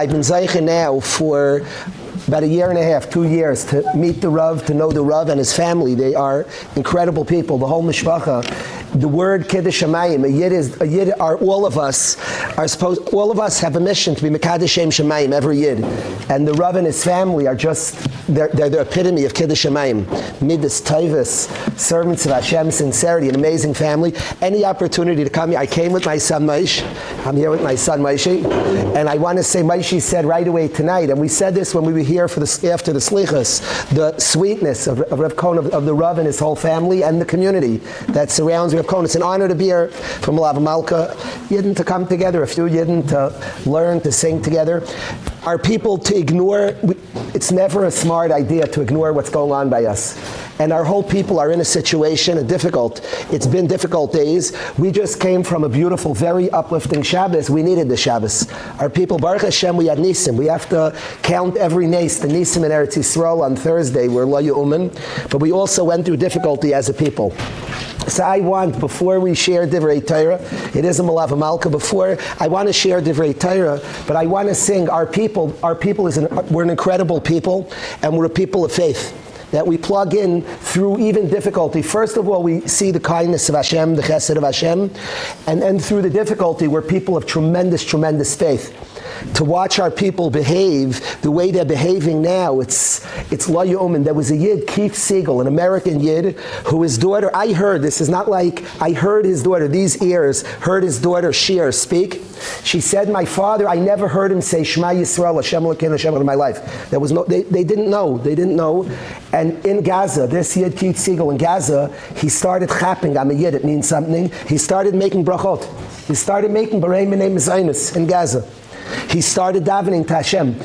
I've been zeicha now for about a year and a half, 2 years, to meet the Rav, to know the Rav and his family. They are incredible people, the whole mishpacha. The word Kiddush Shamayim, a Yid are all of us have a mission to be Mekadesh Shem Shamayim, every Yid. And the Rav and his family are just, they're the epitome of Kiddush Shamayim. Midas, Taivas, servants of Hashem, sincerity, an amazing family. Any opportunity to come here. I came with my son Moshe. I'm here with my son Moshe. And I want to say, Moshe said right away tonight, and we said this when we were here for after the Slichas, the sweetness of Rav Cohen, of the Rav and his whole family and the community that surrounds Rav Cohen. It's an honor to be here from Malav Malka, Yidden to come together, a few Yidden to learn, to sing together. Our people to ignore, it's never a smart idea to ignore what's going on by us. And our whole people are in a situation, it's been difficult days. We just came from a beautiful, very uplifting Shabbos. We needed the Shabbos. Our people, Baruch Hashem, we had Nisim. We have to count every Nes, the Nisim in Eretz Yisrael on Thursday, we're Lo Yu'umin. But we also went through difficulty as a people. So I want, before we share Divrei Torah, it is a Malav Malka, before I want to share Divrei Torah, but I want to sing our people we're an incredible people, and we're a people of faith. That we plug in through even difficulty. First of all, we see the kindness of Hashem, the chesed of Hashem, and then through the difficulty, we're people of tremendous, tremendous faith. To watch our people behave the way they're behaving now, it's Lo Yu'umin. There was a Yid, Keith Siegel, an American Yid, who his daughter, I heard, this is not like, I heard his daughter, these ears, heard his daughter Shiur speak. She said, my father, I never heard him say Shema Yisrael, Hashem Elokeinu, Hashem in my life. There was no, they didn't know. And in Gaza, this Yid, Keith Siegel in Gaza, he started chapping, I'm a Yid, it means something. He started making brachot. He started making Barei Minei Mezainis in Gaza. He started davening to Hashem.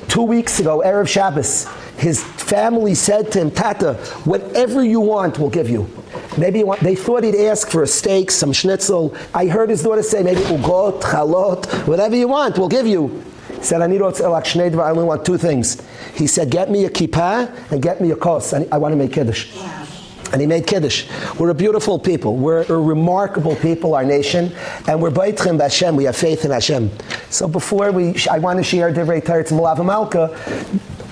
2 weeks ago, Erev Shabbos, his family said to him, Tata, whatever you want, we'll give you. Maybe they thought he'd ask for a steak, some schnitzel. I heard his daughter say, maybe ugot, chalot, whatever you want, we'll give you. He said, I only want 2 things. He said, get me a kippah and get me a kos. I want to make Kiddush. And he made Kiddush. We're a beautiful people. We're a remarkable people, our nation. And we're B'Itchem B'Hashem. We have faith in Hashem. So before I want to share Divrei Torah to Malav Malka,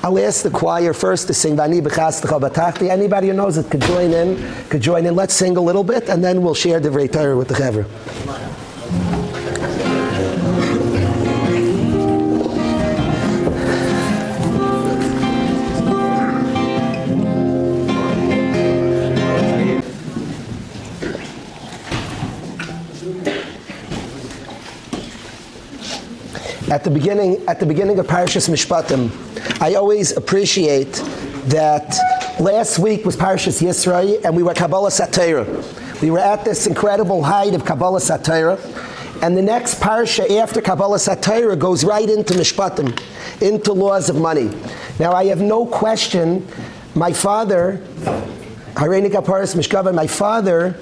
I'll ask the choir first to sing Vani B'Chastecha B'Tachti. Anybody who knows it could join in. Let's sing a little bit, and then we'll share Divrei Torah with the Chaver. At the beginning of Parashas Mishpatim, I always appreciate that last week was Parashas Yisrael, and we were Kabbalah Satira. We were at this incredible height of Kabbalah Satira, and the next Parasha after Kabbalah Satira goes right into Mishpatim, into laws of money. Now I have no question, my father, Hareini Kaparas Mishkava, my father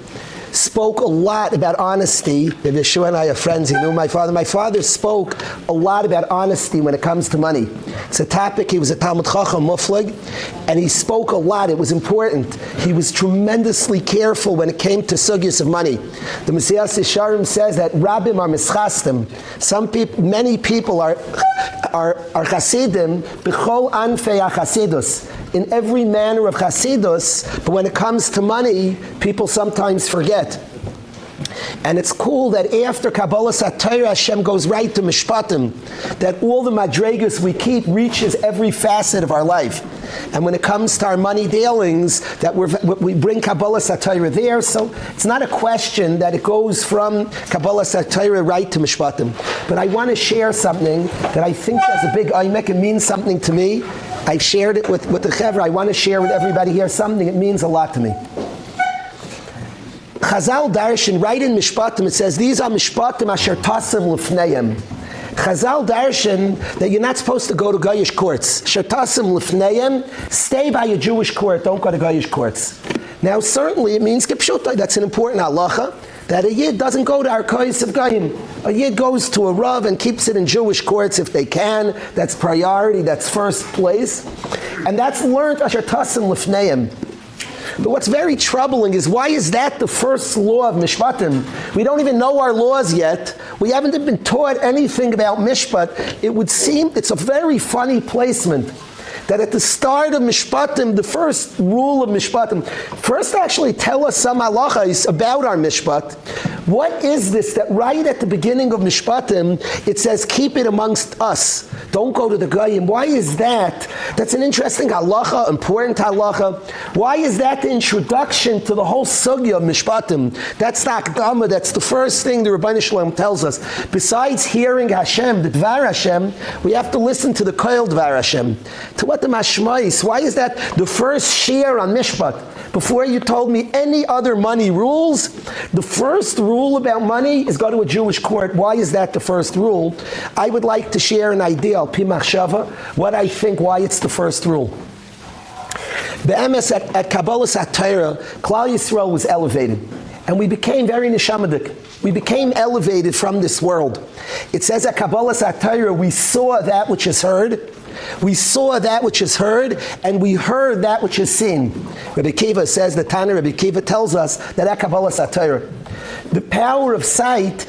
spoke a lot about honesty. Yeshua and I are friends. He knew my father. My father spoke a lot about honesty when it comes to money. It's a topic. He was a Talmud Chacham Muflig, and he spoke a lot. It was important. He was tremendously careful when it came to sugyas of money. The Messiah Sisharim says that Rabbim are mischastim. Many people are chasidim b'chol anfei chasidus, in every manner of chasidus, but when it comes to money, people sometimes forget. And it's cool that after Kabbalah Satira, Hashem goes right to Mishpatim, that all the madregas we keep reaches every facet of our life. And when it comes to our money dealings, that we bring Kabbalah Satira there, so it's not a question that it goes from Kabbalah Satira right to Mishpatim. But I want to share something that I think has a big aymek, it means something to me. I've shared it with the Chevra. I want to share with everybody here something, it means a lot to me. Chazal Darshan, right in Mishpatim, it says, these are Mishpatim asher tasim lefneim. Chazal Darshan, that you're not supposed to go to Goyish courts. Asher tasim lefneim, stay by a Jewish court, don't go to Goyish courts. Now certainly it means kipshutai, that's an important halacha, that a Yid doesn't go to Arkayis of Goyim. A Yid goes to a Rav and keeps it in Jewish courts if they can. That's priority, that's first place. And that's learned asher tasim lefneim. But what's very troubling is, why is that the first law of Mishpatim? We don't even know our laws yet. we haven't been taught anything about Mishpat. It would seem it's a very funny placement that at the start of Mishpatim, the first rule of Mishpatim, first actually tell us some halachas about our Mishpat. What is this that right at the beginning of Mishpatim, it says, keep it amongst us. Don't go to the Goyim. Why is that? That's an interesting halacha, important halacha. Why is that the introduction to the whole sugya of Mishpatim? That's the akdama, that's the first thing the Rabbi Shalom tells us. Besides hearing Hashem, the Dvar Hashem, we have to listen to the Koil Dvar Hashem. To what the mashmais? Why is that the first shiur on Mishpat? Before you told me any other money rules, the first rule about money is go to a Jewish court. Why is that the first rule? I would like to share an idea, al pi machshava, what I think, why it's the first rule. Be'emes at Kabbalah Satira, Klal Yisrael was elevated. And we became very neshamadik. We became elevated from this world. It says at Kabbalah Satira, we saw that which is heard. We saw that which is heard, and we heard that which is seen. Rabbi Kiva says, the Tana Rabbi Kiva tells us that at Kabbalah Satira, the power of sight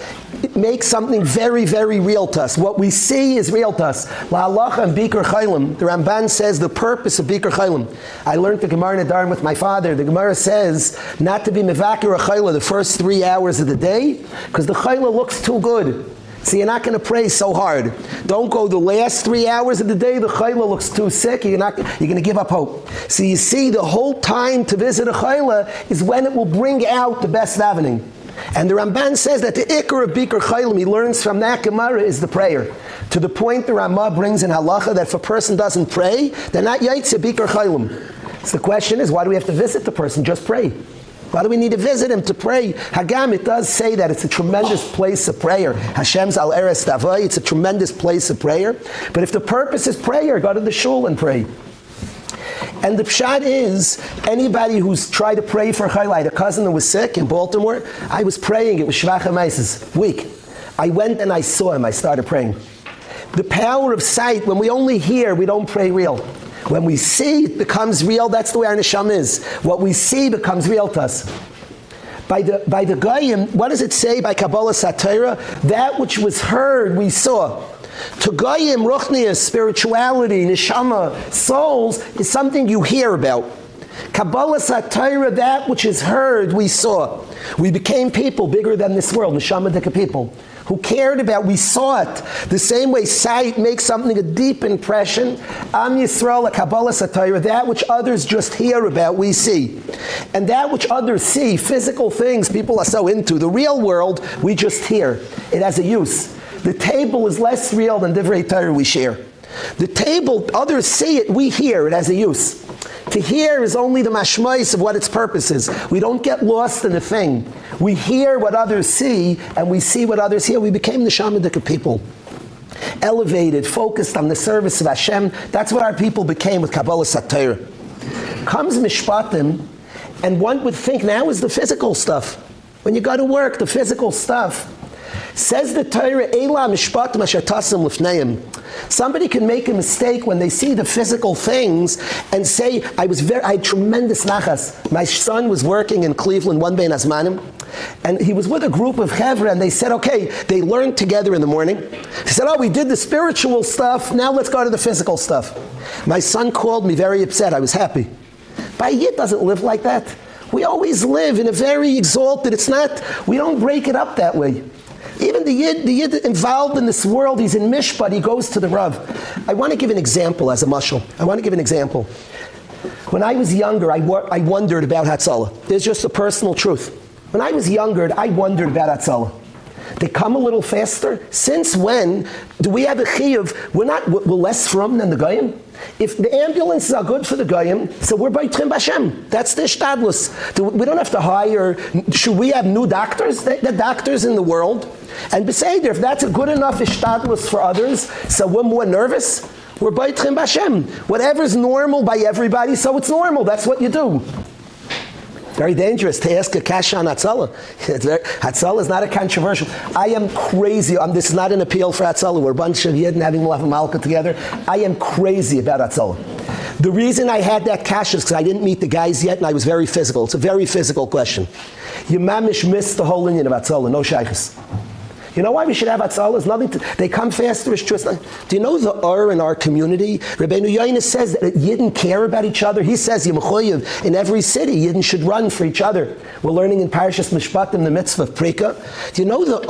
makes something very, very real to us. What we see is real to us. La'alacha and Bikur Chaylim. The Ramban says the purpose of Bikur Chaylim. I learned the Gemara in Nedarim with my father. The Gemara says not to be mevakir a chayla the first 3 hours of the day, because the chayla looks too good. So you're not going to pray so hard. Don't go the last 3 hours of the day, the chayla looks too sick, you're going to give up hope. So you see, the whole time to visit a chayla is when it will bring out the best davening. And the Ramban says that the ikar of Bikur Chaylim, he learns from that Gemara, is the prayer. To the point the Ramah brings in halacha that if a person doesn't pray, they're not yaitze Bikur Chaylim. So the question is, why do we have to visit the person? Just pray. Why do we need to visit him to pray? Hagam, it does say that it's a tremendous place of prayer. Hashem's al eres davai, it's a tremendous place of prayer. But if the purpose is prayer, go to the shul and pray. And the pshat is, anybody who's tried to pray for chayla, I had a cousin that was sick in Baltimore. I was praying, it was Shvach HaMaises, week. I went and I saw him, I started praying. The power of sight, when we only hear, we don't pray real. When we see, it becomes real. That's the way our neshama is. What we see becomes real to us. By the Goyim, what does it say by Kabbalah Satira? That which was heard, we saw. To Goyim, Ruchnias, spirituality, neshama, souls, is something you hear about. Kabbalah Satira, that which is heard, we saw. We became people bigger than this world, neshamadika people, who cared about, we saw it. The same way sight makes something a deep impression. Am Yisrael, a Kabbalah Satira, that which others just hear about, we see. And that which others see, physical things people are so into, the real world, we just hear. It has a use. The table is less real than Divrei Torah we share. The table, others see it, we hear, it has a use. To hear is only the mashmais of what its purpose is. We don't get lost in the thing. We hear what others see, and we see what others hear. We became the shamadika people. Elevated, focused on the service of Hashem. That's what our people became with Kabbalah Satira. Comes Mishpatim, and one would think now is the physical stuff. When you go to work, the physical stuff. Says the Torah, Eila Mishpatim asher tasim lifneim. Somebody can make a mistake when they see the physical things and say, I had tremendous nachas. My son was working in Cleveland one day in Azmanim, and he was with a group of chevra, and they said, okay, they learned together in the morning. He said, we did the spiritual stuff, now let's go to the physical stuff. My son called me very upset. I was happy. But a Yid doesn't live like that. We always live in a very exalted, we don't break it up that way. Even the Yid involved in this world, he's in Mishpat, he goes to the Rav. I want to give an example as a mashal. When I was younger, I wondered about Hatzalah. There's just a personal truth. When I was younger, I wondered about Hatzalah. They come a little faster. Since when do we have a chiyuv? We're less from than the Goyim. If the ambulances are good for the Goyim, so we're by Trim Bashem. That's the shtadlus. We don't have to hire. Should we have new doctors? The doctors in the world. And beseder, if that's a good enough shtadlus for others, so we're more nervous. We're by Trim Bashem. Whatever's normal by everybody, so it's normal. That's what you do. Very dangerous to ask a kasha on Hatzalah. Hatzalah is not a controversial. I am crazy. This is not an appeal for Hatzalah. We're a bunch of Yidden having Malav and Malka together. I am crazy about Hatzalah. The reason I had that kasha is because I didn't meet the guys yet, and I was very physical. It's a very physical question. You mamish missed the whole union of Hatzalah. No shaykhs. You know why we should have atzalas? Nothing. They come faster. It's true. Do you know the in our community? Rabbi Yonah says that Yidden care about each other. He says Yemchoyev in every city, Yidden should run for each other. We're learning in Parashas Mishpatim the mitzvah of Prika. Do you know the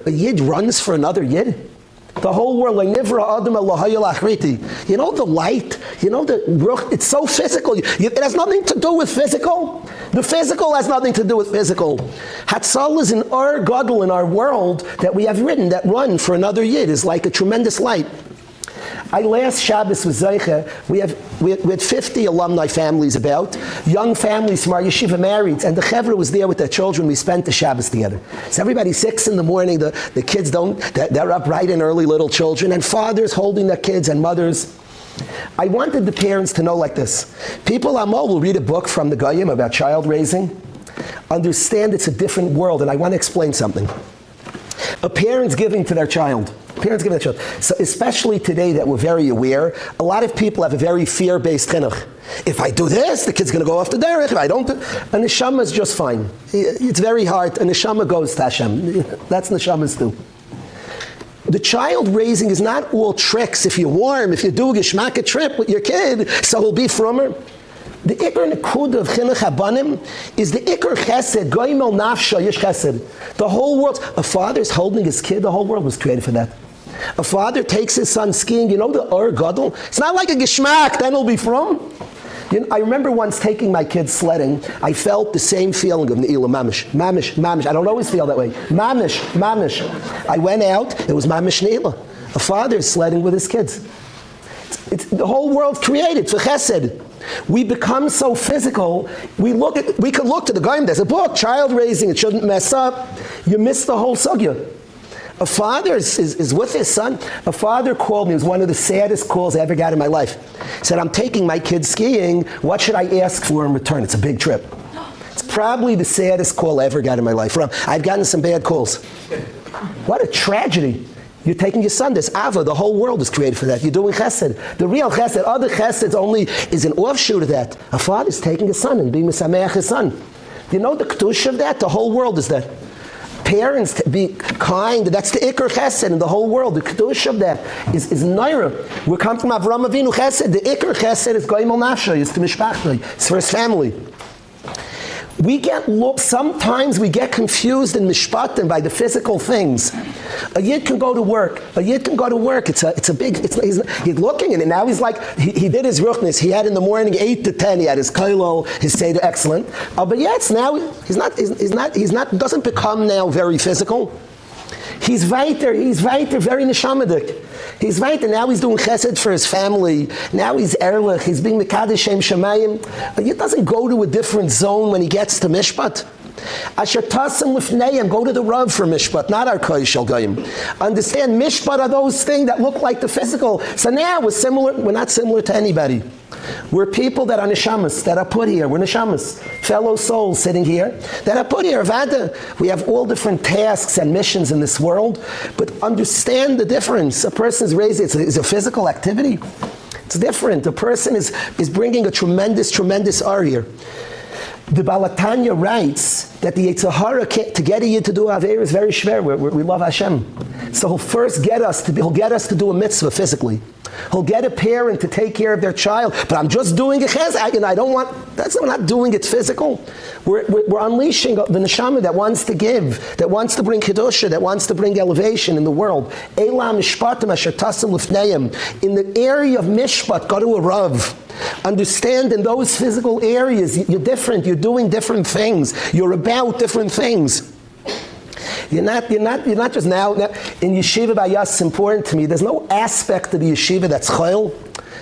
a Yid runs for another Yid? The whole world, like Nivra Adam Elohayel Achriti. You know the light, you know the ruch, it's so physical. It has nothing to do with physical. The physical has nothing to do with physical. Hatzal is in our gadol, in our world, that we have written, that run for another Yid is like a tremendous light. Last Shabbos was Zeicha, we had 50 alumni families about, young families from our yeshiva married, and the Chevra was there with their children. We spent the Shabbos together. So everybody 6 in the morning, the kids they're up bright and early, little children, and fathers holding their kids and mothers. I wanted the parents to know like this. People Amol will read a book from the Goyim about child raising, understand it's a different world, and I want to explain something. A parent's giving to their child. Parents give their children. So especially today that we're very aware, a lot of people have a very fear-based chinuch. If I do this, the kid's going to go off the derech. If I don't, a neshama is just fine. It's very hard. A neshama goes to Hashem. That's neshamas too. The child raising is not all tricks. If you're warm, if you do a geshmaka trip with your kid, so he'll be frummer. The ikar nekud of chinuch habanim is the ikar chesed, goimel nafsha yish chesed. The whole world, a father is holding his kid, the whole world was created for that. A father takes his son skiing, you know the gadol? It's not like a geshmak, then he'll be from. I remember once taking my kids sledding, I felt the same feeling of Ne'ilah, mamish. I don't always feel that way. Mamish. I went out, it was mamish Ne'ilah. A father is sledding with his kids. It's the whole world created for chesed. We become so physical. We could look to the Goyim. There's a book, child raising. It shouldn't mess up. You miss the whole sugya. A father is with his son. A father called me. It was one of the saddest calls I ever got in my life. He said, "I'm taking my kids skiing. What should I ask for in return?" It's a big trip. It's probably the saddest call I ever got in my life. I've gotten some bad calls. What a tragedy. You're taking your son. This Ava, the whole world is created for that. You're doing chesed. The real chesed, other chesed only is an offshoot of that. A father's taking his son and being misameach his son. You know the kedusha of that? The whole world is that. Parents be kind. That's the ikar chesed in the whole world. The kedusha of that is naira. We come from Avram Avinu chesed. The ikar chesed is goimel nafsha. It's to mishpachta. It's for his family. Sometimes we get confused in mishpatim by the physical things. A yid can go to work. He's looking at it. Now he's like, he did his ruchnis. He had in the morning 8 to 10. He had his kailo, his seder, excellent. But yes, now he's not, doesn't become now very physical. He's weiter, very neshamadik. He's weiter, now he's doing chesed for his family. Now he's erlich, he's being mekadesh shem shemayim. But he doesn't go to a different zone when he gets to mishpat. Asher tasim lifneim, go to the Rav for mishpat, not our kodesh al goyim. Understand, mishpat are those things that look like the physical. So now we're not similar to anybody. We're people that are neshamas, that are put here. We're neshamas, fellow souls sitting here, that are put here. Vada. We have all different tasks and missions in this world, but understand the difference. A person's raising, it's a physical activity. It's different. A person is bringing a tremendous R here. The Balatanya writes that the Yitzhahara to get a Yid to do Aveir is very schwer. We love Hashem. So he'll first get us to do a mitzvah physically. He'll get a parent to take care of their child, but I'm just doing a chesed, and I don't want, we're not doing it physical. We're unleashing the neshama that wants to give, that wants to bring kedusha, that wants to bring elevation in the world. Elam mishpatim asher tasim lifneim. In the area of mishpat, go to a Rav. Understand in those physical areas, you're different, you're doing different things, you're about different things. You're not just now in yeshiva bayas. It's important to me. There's no aspect of the yeshiva that's chayil.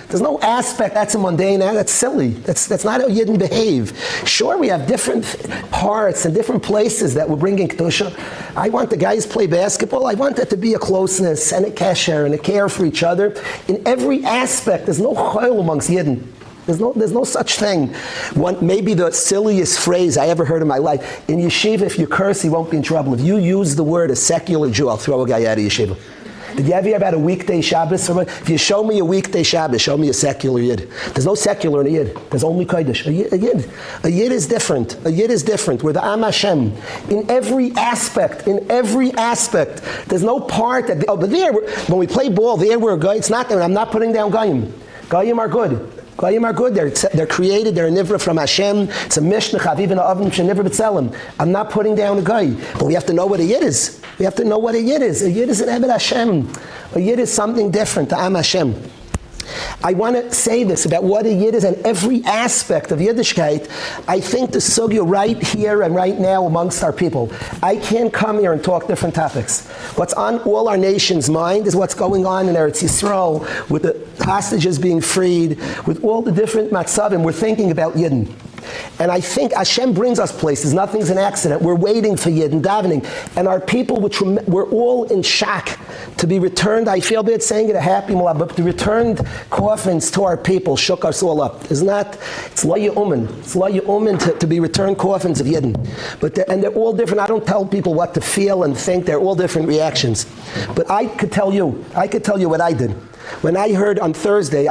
There's no aspect that's a mundane. That's silly. That's not how Yidden behave. Sure, we have different parts and different places that we're bringing kedusha. I want the guys play basketball. I want there to be a closeness and a kesher and a care for each other in every aspect. There's no chayil amongst Yidden. There's no such thing. Maybe the silliest phrase I ever heard in my life. In yeshiva, if you curse, you won't be in trouble. If you use the word a secular Jew, I'll throw a guy out of yeshiva. Did you ever hear about a weekday Shabbos? If you show me a weekday Shabbos, show me a secular Yid. There's no secular in a Yid. There's only Kalish. A Yid is different. A Yid is different. We're the Am Hashem. In every aspect. There's no part that, but there, when we play ball, there we're good. It's not there. I'm not putting down Goyim. Goyim are good. Goyim are good. They're created. They're a nivra from Hashem. It's a mishnah. Chaviv and avim shenivra b'tzelem. I'm not putting down a guy, but we have to know what a Yid is. We have to know what a Yid is. A Yid is an Ebed Hashem. A Yid is something different. The Am Hashem. I want to say this about what a Yid is and every aspect of Yiddishkeit. I think the sugya right here and right now amongst our people. I can't come here and talk different topics. What's on all our nation's mind is what's going on in Eretz Yisrael with the hostages being freed, with all the different matzavim. We're thinking about Yidden. And I think Hashem brings us places. Nothing's an accident. We're waiting for Yid and davening. And our people, which we're all in shock to be returned, I feel bad saying it, a happy mullah, but the returned coffins to our people shook us all up. Isn't that? It's la yu'umin. It's la yu'umin to be returned coffins of Yidden. And they're all different. I don't tell people what to feel and think. They're all different reactions. But I could tell you what I did. When I heard on Thursday,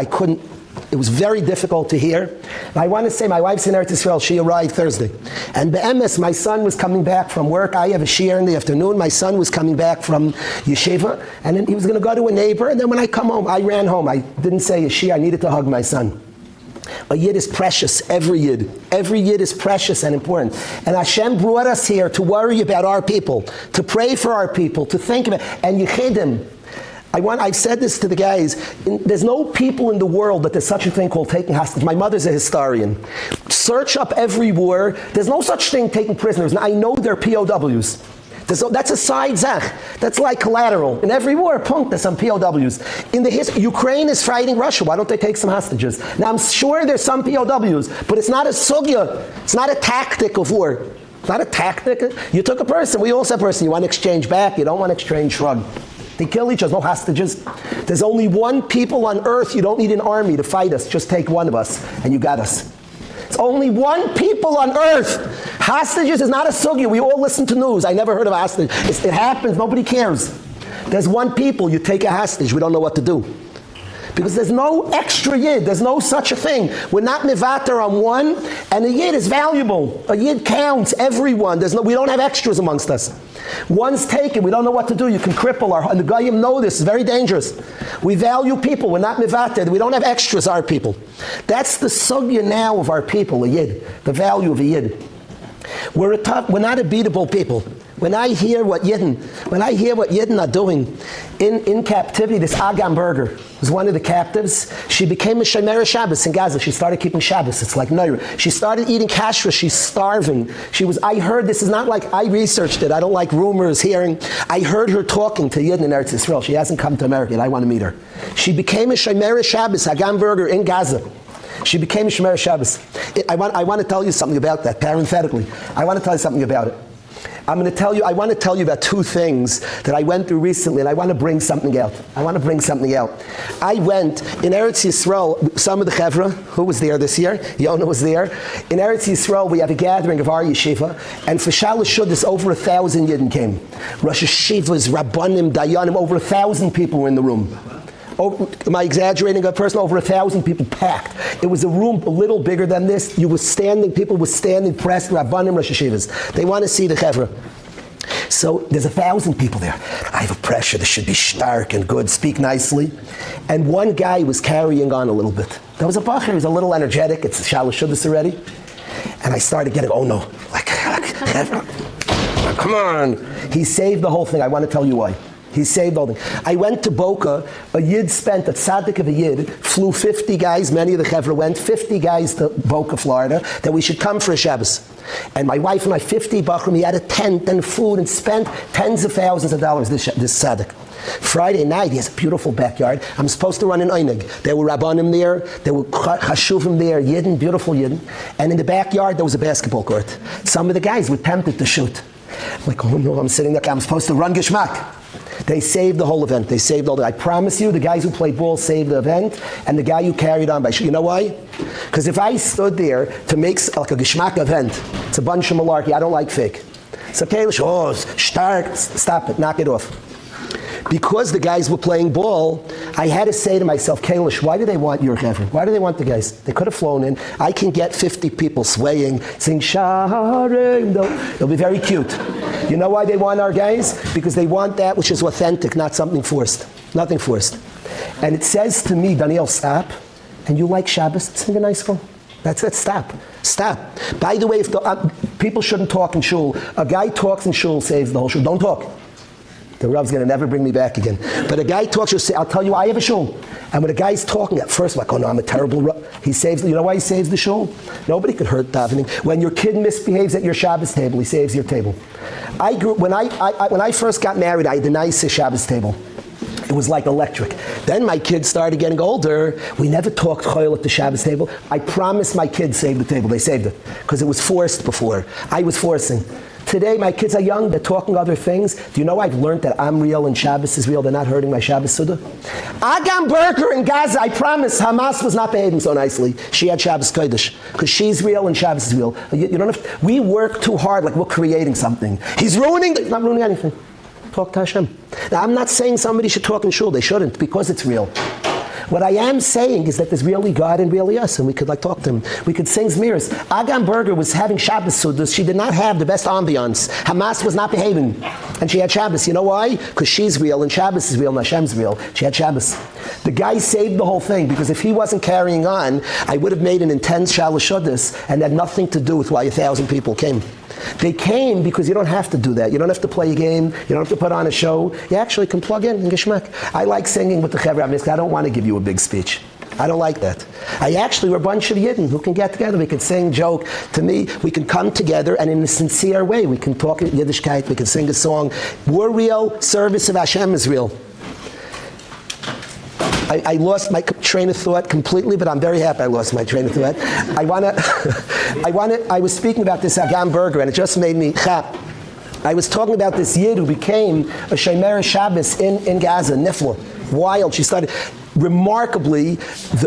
it was very difficult to hear. And I want to say my wife's in Eretz Yisrael. She arrived Thursday. And be'emes, my son was coming back from work. I have a shiur in the afternoon. My son was coming back from yeshiva. And then he was going to go to a neighbor. And then when I come home, I ran home. I didn't say a shiur. I needed to hug my son. A Yid is precious, every Yid. Every Yid is precious and important. And Hashem brought us here to worry about our people, to pray for our people, to think about, and Yechidim. I've said this to the guys, there's no people in the world that there's such a thing called taking hostages. My mother's a historian. Search up every war. There's no such thing taking prisoners. Now, I know they're POWs. That's a side zach. That's like collateral. In every war, there's some POWs. In the history, Ukraine is fighting Russia. Why don't they take some hostages? Now, I'm sure there's some POWs, but it's not a sugya. It's not a tactic of war. It's not a tactic. You took a person. We all said a person. You want to exchange back. You don't want to exchange shrug. They kill each other, no hostages. There's only one people on earth. You don't need an army to fight us. Just take one of us, and you got us. It's only one people on earth. Hostages is not a sugya. We all listen to news. I never heard of a hostage. It happens. Nobody cares. There's one people. You take a hostage. We don't know what to do. Because there's no extra Yid. There's no such a thing. We're not mivater on one, and a Yid is valuable. A Yid counts everyone. We don't have extras amongst us. One's taken. We don't know what to do. You can cripple our... And the Goyim know this. It's very dangerous. We value people. We're not mivater. We don't have extras, our people. That's the sugya now of our people, a Yid. The value of a Yid. We're not a beatable people. When I hear what Yidden are doing in captivity, this Agam Berger was one of the captives. She became a Shomer Shabbos in Gaza. She started keeping Shabbos. It's like Neira. She started eating kashrus. She's starving. I heard, this is not like I researched it. I don't like rumors, hearing. I heard her talking to Yidden in Eretz Yisrael. She hasn't come to America yet. I want to meet her. She became a Shomer Shabbos, Agam Berger in Gaza. She became a Shomer Shabbos. I want to tell you something about that, parenthetically. I want to tell you something about it. I want to tell you about two things that I went through recently, and I want to bring something out. I went in Eretz Yisrael, some of the Chevra, who was there this year? Yonah was there. In Eretz Yisrael, we have a gathering of our yeshiva, and for Shalosh Shuddis, over 1,000 Yidden came. Rosh Yeshivas, Rabbanim, Dayanim, over 1,000 people were in the room. Am I exaggerating a person? Over 1,000 people packed. It was a room a little bigger than this. People were standing pressed, Rabbanim, Rosh Yeshivas. They want to see the Chevra. So there's 1,000 people there. I have a pressure. This should be stark and good. Speak nicely. And one guy was carrying on a little bit. There was a bacher. He was a little energetic. It's Shalosh Shuddis already. And I started getting, oh no. Come on. He saved the whole thing. I want to tell you why. He saved all the thing. I went to Boca. A Yid spent, a tzaddik of a Yid, flew 50 guys, many of the Chevra went, 50 guys to Boca, Florida, that we should come for a Shabbos. And my wife and I, 50 bachrim, he had a tent and food and spent tens of thousands of dollars, this tzaddik. Friday night, he has a beautiful backyard. I'm supposed to run an einig. There were Rabbanim there, there were Chashuvim there, Yidden, beautiful Yidden. And in the backyard, there was a basketball court. Some of the guys were tempted to shoot. I'm like, oh no, I'm sitting there, I'm supposed to run Geshmak. They saved the whole event. I promise you, the guys who played ball saved the event, and the guy who carried on by... You know why? Because if I stood there to make like a Geshmak event, it's a bunch of malarkey. I don't like fake. So Kalish, stark, stop it, knock it off. because the guys were playing ball, I had to say to myself, Kalish, why do they want your Heaven? Why do they want the guys? They could have flown in. I can get 50 people swaying, sing Sharim. They'll be very cute. You know why they want our guys? Because they want that which is authentic, not something forced. Nothing forced. And it says to me, Daniel, stop. And you like Shabbos? Sing a nice one. That's it. Stop. By the way, if people shouldn't talk in shul. A guy talks in shul, saves the whole shul. Don't talk. The Rav's going to never bring me back again. But a guy talks, you'll say, I'll tell you, I have a shul. And when a guy's talking, at first, like, oh no, I'm a terrible Rav. He saves, you know why he saves the shul? Nobody could hurt davening. When your kid misbehaves at your Shabbos table, he saves your table. When I first got married, I had the nicest Shabbos table. It was like electric. Then my kids started getting older. We never talked choil at the Shabbos table. I promised my kids saved the table. They saved it. Because it was forced before. I was forcing. Today, my kids are young. They're talking other things. Do you know I've learned that I'm real and Shabbos is real? They're not hurting my Shabbos Suda. Agam Berger in Gaza, I promise, Hamas was not behaving so nicely. She had Shabbos Kodesh. Because she's real and Shabbos is real. You don't have, we work too hard like we're creating something. He's not ruining anything. Talk to Hashem. Now, I'm not saying somebody should talk in shul. They shouldn't, because it's real. What I am saying is that there's really God and really us, and we could talk to him. We could sing Zmiris. Agam Berger was having Shabbos Sudas. She did not have the best ambiance. Hamas was not behaving, and she had Shabbos. You know why? Because she's real, and Shabbos is real, and Hashem's real. She had Shabbos. The guy saved the whole thing, because if he wasn't carrying on, I would have made an intense Shalosh Shudas, and had nothing to do with why 1,000 people came. They came because you don't have to do that. You don't have to play a game. You don't have to put on a show. You actually can plug in and geschmack. I like singing with the Chevra. I don't want to give you a big speech. I don't like that. We're a bunch of Yidden who can get together. We can sing, joke. To me, we can come together and in a sincere way, we can talk Yiddishkeit, we can sing a song. We're real. Service of Hashem is real. I lost my train of thought completely, but I'm very happy I lost my train of thought. I was speaking about this Agam Berger, and it just made me chap. I was talking about this Yid who became a Shomer Shabbos in Gaza, Nifla. Wild. She started, remarkably,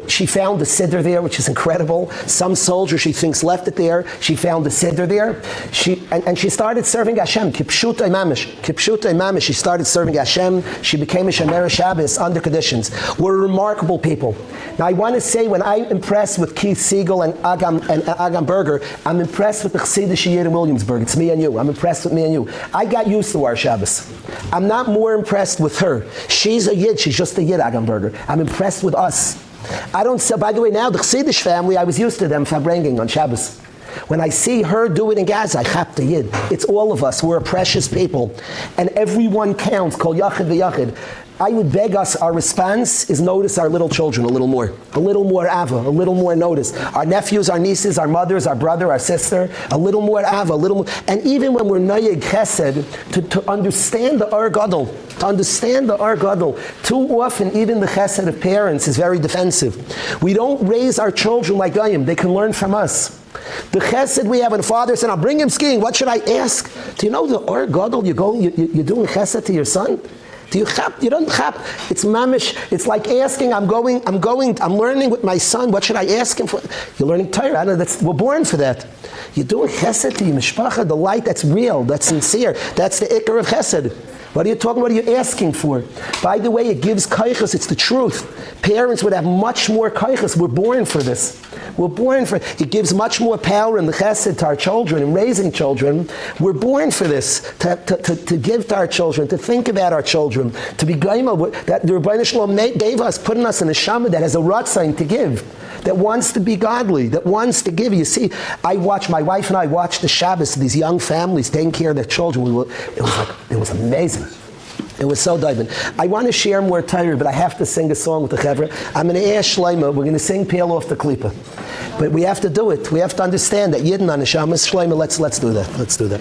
she found the siddur there, which is incredible. Some soldier, she thinks, left it there. She found the siddur there. And she started serving Hashem. Kipshutai mamish. She started serving Hashem. She became a Shomer Shabbos under conditions. We're remarkable people. Now, I want to say, when I'm impressed with Keith Siegel and Agam Berger, I'm impressed with the Chassidish Yid in Williamsburg. It's me and you. I'm impressed with me and you. I got used to our Shabbos. I'm not more impressed with her. She's a Yid. She's just a Yid, Agam Berger. I'm impressed with us. I don't say, by the way, now the Chassidish family, I was used to them farbringing on Shabbos. When I see her do it in Gaza, I chap the Yid. It's all of us. We're a precious people. And everyone counts. Kol yachid v'yachid. I would beg us, our response is notice our little children a little more. A little more ava, a little more notice. Our nephews, our nieces, our mothers, our brother, our sister, a little more ava, a little more. And even when we're nayeg chesed, to understand the Ar Gadol, too often even the chesed of parents is very defensive. We don't raise our children like Goyim. They can learn from us. The chesed we have when father said, I'll bring him skiing, what should I ask? Do you know the Ar Gadol, you're doing chesed to your son? Do you chap? You don't chap. It's mamish. It's like asking, I'm learning with my son. What should I ask him for? You're learning Torah. We're born for that. You're doing chesed to your mishpacha, the light that's real, that's sincere. That's the ikar of chesed. What are you talking? What are you asking for? By the way, it gives kaichas. It's the truth. Parents would have much more kaichas. We're born for this. We're born for it. It gives much more power in the chesed to our children and raising children. We're born for this, to give to our children, to think about our children, to be gaimal. That the Rabbi Shalom gave us, putting us in a shama that has a ratzain to give, that wants to be godly, that wants to give. You see, my wife and I watched the Shabbos of these young families taking care of their children. It was amazing. It was so diving. I want to share more Torah, but I have to sing a song with the Chevra. I'm going to ask Shleima. We're going to sing Peel Off the Klippa. But we have to do it. We have to understand that Yidden on the Shamas Shleima. Let's do that. Let's do that.